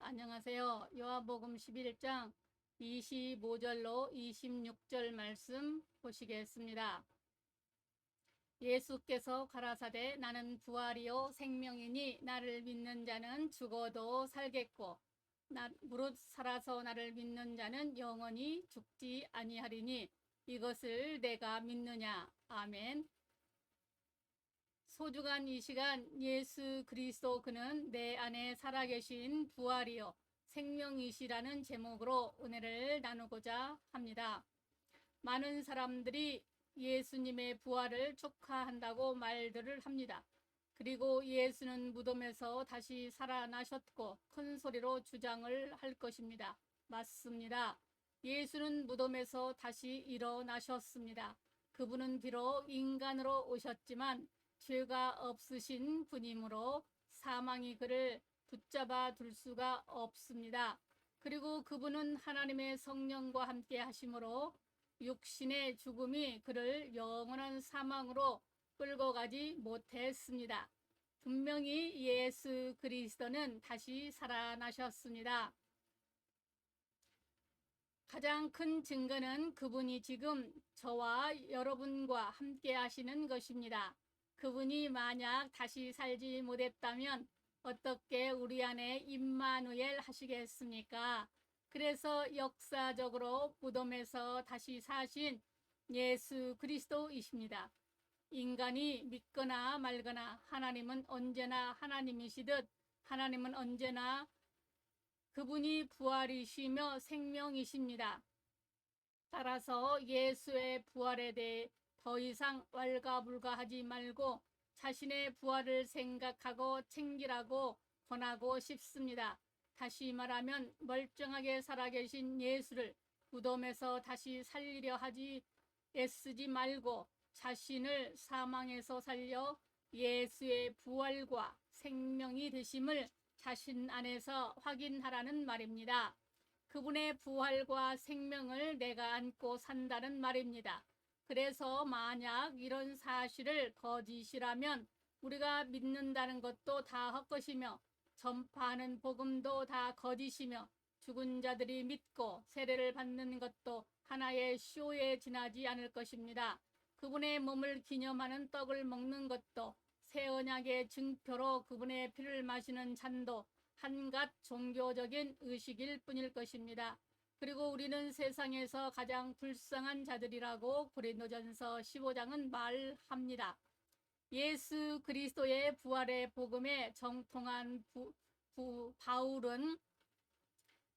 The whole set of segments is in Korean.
안녕하세요. 요한복음 11장 25절로 26절 말씀 보시겠습니다. 예수께서 가라사대 나는 부활이요 생명이니 나를 믿는 자는 죽어도 살겠고 무릇 살아서 나를 믿는 자는 영원히 죽지 아니하리니 이것을 내가 믿느냐. 아멘. 소중한 이 시간 예수 그리스도 그는 내 안에 살아계신 부활이요 생명이시라는 제목으로 은혜를 나누고자 합니다. 많은 사람들이 예수님의 부활을 축하한다고 말들을 합니다. 그리고 예수는 무덤에서 다시 살아나셨고 큰 소리로 주장을 할 것입니다. 맞습니다. 예수는 무덤에서 다시 일어나셨습니다. 그분은 비록 인간으로 오셨지만 죄가 없으신 분이므로 사망이 그를 붙잡아 둘 수가 없습니다. 그리고 그분은 하나님의 성령과 함께 하심으로 육신의 죽음이 그를 영원한 사망으로 끌고 가지 못했습니다. 분명히 예수 그리스도는 다시 살아나셨습니다. 가장 큰 증거는 그분이 지금 저와 여러분과 함께 하시는 것입니다. 그분이 만약 다시 살지 못했다면 어떻게 우리 안에 임마누엘 하시겠습니까? 그래서 역사적으로 무덤에서 다시 사신 예수 그리스도이십니다. 인간이 믿거나 말거나 하나님은 언제나 하나님이시듯 하나님은 언제나 그분이 부활이시며 생명이십니다. 따라서 예수의 부활에 대해 더 이상 왈가불가하지 말고 자신의 부활을 생각하고 챙기라고 권하고 싶습니다. 다시 말하면 멀쩡하게 살아계신 예수를 무덤에서 다시 살리려 하지 애쓰지 말고 자신을 사망에서 살려 예수의 부활과 생명이 되심을 자신 안에서 확인하라는 말입니다. 그분의 부활과 생명을 내가 안고 산다는 말입니다. 그래서 만약 이런 사실을 거짓이라면 우리가 믿는다는 것도 다 헛것이며 전파하는 복음도 다 거짓이며 죽은 자들이 믿고 세례를 받는 것도 하나의 쇼에 지나지 않을 것입니다. 그분의 몸을 기념하는 떡을 먹는 것도 새 언약의 증표로 그분의 피를 마시는 잔도 한갓 종교적인 의식일 뿐일 것입니다. 그리고 우리는 세상에서 가장 불쌍한 자들이라고 고린도전서 15장은 말합니다. 예수 그리스도의 부활의 복음에 정통한 바울은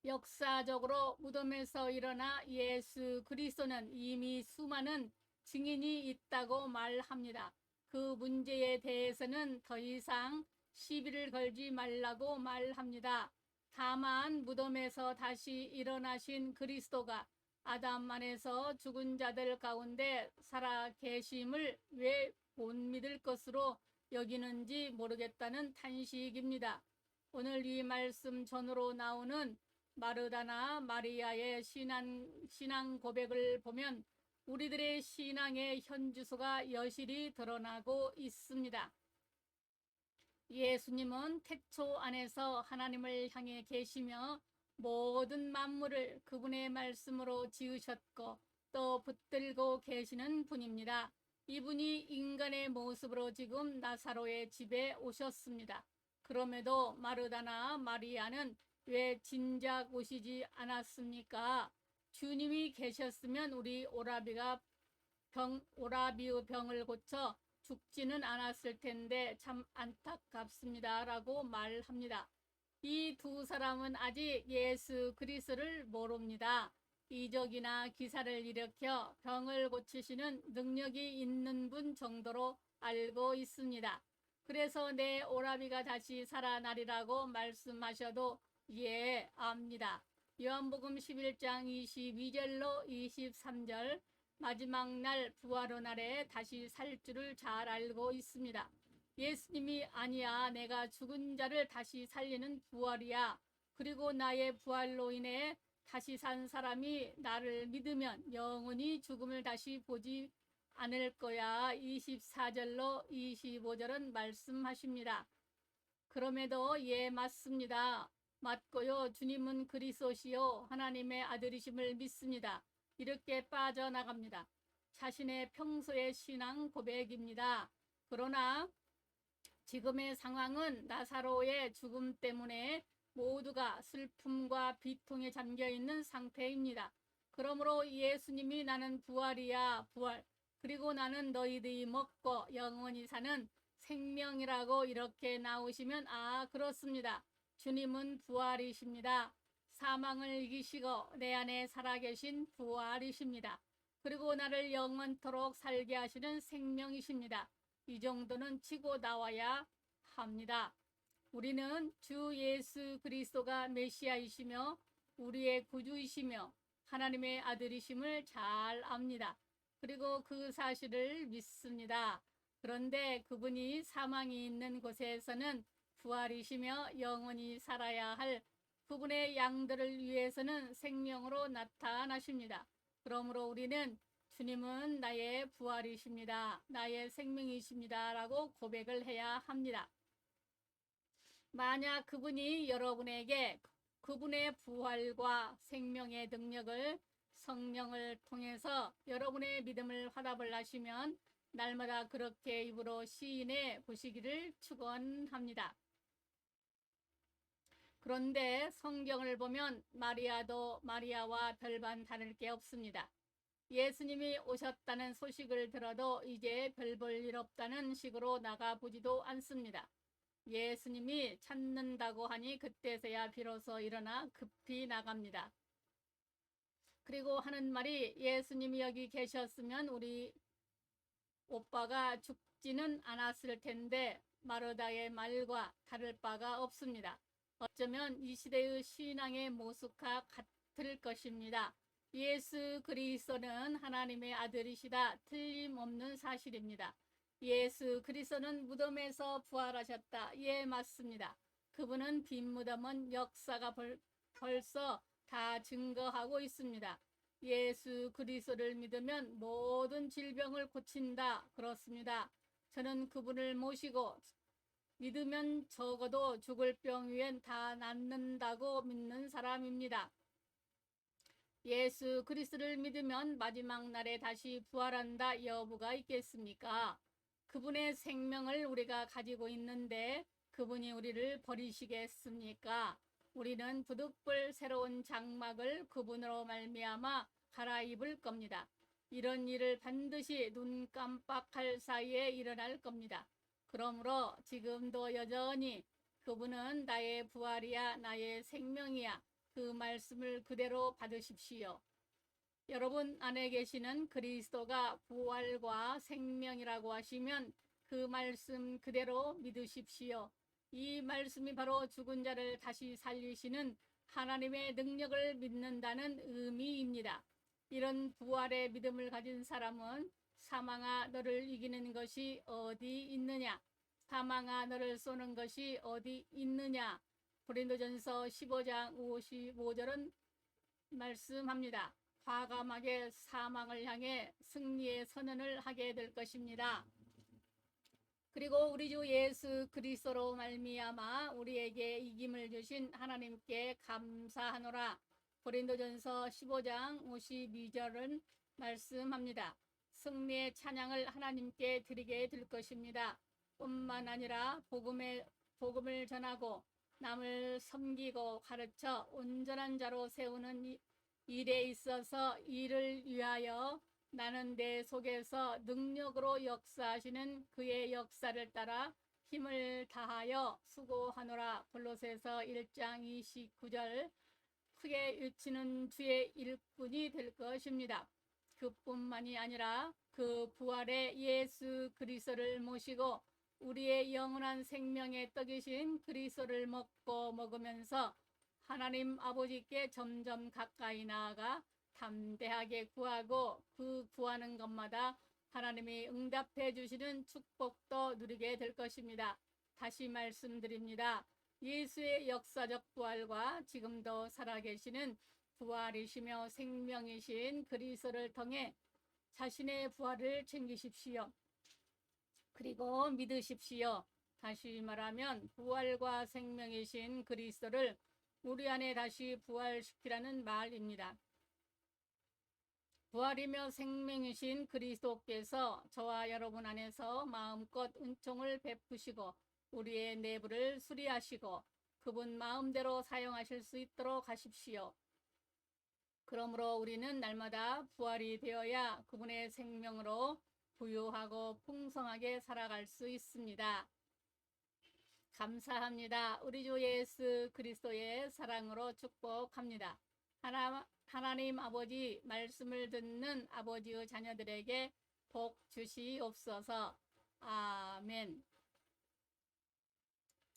역사적으로 무덤에서 일어나 예수 그리스도는 이미 수많은 증인이 있다고 말합니다. 그 문제에 대해서는 더 이상 시비를 걸지 말라고 말합니다. 다만 무덤에서 다시 일어나신 그리스도가 아담 안에서 죽은 자들 가운데 살아 계심을 왜 못 믿을 것으로 여기는지 모르겠다는 탄식입니다. 오늘 이 말씀 전으로 나오는 마르다나 마리아의 신앙 고백을 보면 우리들의 신앙의 현주소가 여실히 드러나고 있습니다. 예수님은 태초 안에서 하나님을 향해 계시며 모든 만물을 그분의 말씀으로 지으셨고 또 붙들고 계시는 분입니다. 이분이 인간의 모습으로 지금 나사로의 집에 오셨습니다. 그럼에도 마르다나 마리아는 왜 진작 오시지 않았습니까? 주님이 계셨으면 우리 오라비의 병을 고쳐 죽지는 않았을 텐데 참 안타깝습니다. 라고 말합니다. 이 두 사람은 아직 예수 그리스도를 모릅니다. 이적이나 기사를 일으켜 병을 고치시는 능력이 있는 분 정도로 알고 있습니다. 그래서 내 오라비가 다시 살아나리라고 말씀하셔도 예, 압니다. 요한복음 11장 22절로 23절 마지막 날 부활의 날에 다시 살 줄을 잘 알고 있습니다. 예수님이 아니야, 내가 죽은 자를 다시 살리는 부활이야. 그리고 나의 부활로 인해 다시 산 사람이 나를 믿으면 영원히 죽음을 다시 보지 않을 거야. 24절로 25절은 말씀하십니다. 그럼에도 예, 맞습니다. 맞고요. 주님은 그리스도시요 하나님의 아들이심을 믿습니다. 이렇게 빠져나갑니다. 자신의 평소의 신앙 고백입니다. 그러나 지금의 상황은 나사로의 죽음 때문에 모두가 슬픔과 비통에 잠겨 있는 상태입니다. 그러므로 예수님이 나는 부활이야, 부활. 그리고 나는 너희들이 먹고 영원히 사는 생명이라고 이렇게 나오시면, 그렇습니다. 주님은 부활이십니다. 사망을 이기시고 내 안에 살아계신 부활이십니다. 그리고 나를 영원토록 살게 하시는 생명이십니다. 이 정도는 치고 나와야 합니다. 우리는 주 예수 그리스도가 메시아이시며 우리의 구주이시며 하나님의 아들이심을 잘 압니다. 그리고 그 사실을 믿습니다. 그런데 그분이 사망이 있는 곳에서는 부활이시며 영원히 살아야 할 그분의 양들을 위해서는 생명으로 나타나십니다. 그러므로 우리는 주님은 나의 부활이십니다. 나의 생명이십니다. 라고 고백을 해야 합니다. 만약 그분이 여러분에게 그분의 부활과 생명의 능력을 성령을 통해서 여러분의 믿음을 화답을 하시면 날마다 그렇게 입으로 시인해 보시기를 축원합니다. 그런데 성경을 보면 마리아도 마리아와 별반 다를 게 없습니다. 예수님이 오셨다는 소식을 들어도 이제 별 볼 일 없다는 식으로 나가보지도 않습니다. 예수님이 찾는다고 하니 그때서야 비로소 일어나 급히 나갑니다. 그리고 하는 말이, 예수님이 여기 계셨으면 우리 오빠가 죽지는 않았을 텐데 마르다의 말과 다를 바가 없습니다. 어쩌면 이 시대의 신앙의 모습과 같을 것입니다. 예수 그리스도는 하나님의 아들이시다. 틀림없는 사실입니다. 예수 그리스도는 무덤에서 부활하셨다. 예, 맞습니다. 그분은 빈 무덤은 역사가 벌써 다 증거하고 있습니다. 예수 그리스도를 믿으면 모든 질병을 고친다. 그렇습니다. 저는 그분을 모시고 믿으면 적어도 죽을 병 위엔 다 낫는다고 믿는 사람입니다. 예수 그리스도를 믿으면 마지막 날에 다시 부활한다 여부가 있겠습니까? 그분의 생명을 우리가 가지고 있는데 그분이 우리를 버리시겠습니까? 우리는 부득불 새로운 장막을 그분으로 말미암아 갈아입을 겁니다. 이런 일을 반드시 눈 깜빡할 사이에 일어날 겁니다. 그러므로 지금도 여전히 그분은 나의 부활이야, 나의 생명이야, 그 말씀을 그대로 받으십시오. 여러분 안에 계시는 그리스도가 부활과 생명이라고 하시면 그 말씀 그대로 믿으십시오. 이 말씀이 바로 죽은 자를 다시 살리시는 하나님의 능력을 믿는다는 의미입니다. 이런 부활의 믿음을 가진 사람은 사망아 너를 이기는 것이 어디 있느냐, 사망아 너를 쏘는 것이 어디 있느냐. 고린도전서 15장 55절은 말씀합니다. 과감하게 사망을 향해 승리의 선언을 하게 될 것입니다. 그리고 우리 주 예수 그리스도로 말미암아 우리에게 이김을 주신 하나님께 감사하노라. 고린도전서 15장 52절은 말씀합니다. 승리의 찬양을 하나님께 드리게 될 것입니다. 뿐만 아니라 복음을 전하고 남을 섬기고 가르쳐 온전한 자로 세우는 일에 있어서 이를 위하여 나는 내 속에서 능력으로 역사하시는 그의 역사를 따라 힘을 다하여 수고하노라. 골로새서 1장 29절. 크게 외치는 주의 일꾼이 될 것입니다. 그뿐만이 아니라 그 부활의 예수 그리스도를 모시고 우리의 영원한 생명의 떡이신 그리스도를 먹고 먹으면서 하나님 아버지께 점점 가까이 나아가 담대하게 구하고 그 구하는 것마다 하나님이 응답해 주시는 축복도 누리게 될 것입니다. 다시 말씀드립니다. 예수의 역사적 부활과 지금도 살아계시는 부활이시며 생명이신 그리스도를 통해 자신의 부활을 챙기십시오. 그리고 믿으십시오. 다시 말하면 부활과 생명이신 그리스도를 우리 안에 다시 부활시키라는 말입니다. 부활이며 생명이신 그리스도께서 저와 여러분 안에서 마음껏 은총을 베푸시고 우리의 내부를 수리하시고 그분 마음대로 사용하실 수 있도록 하십시오. 그러므로 우리는 날마다 부활이 되어야 그분의 생명으로 부유하고 풍성하게 살아갈 수 있습니다. 감사합니다. 우리 주 예수 그리스도의 사랑으로 축복합니다. 하나님 아버지 말씀을 듣는 아버지의 자녀들에게 복 주시옵소서. 아멘.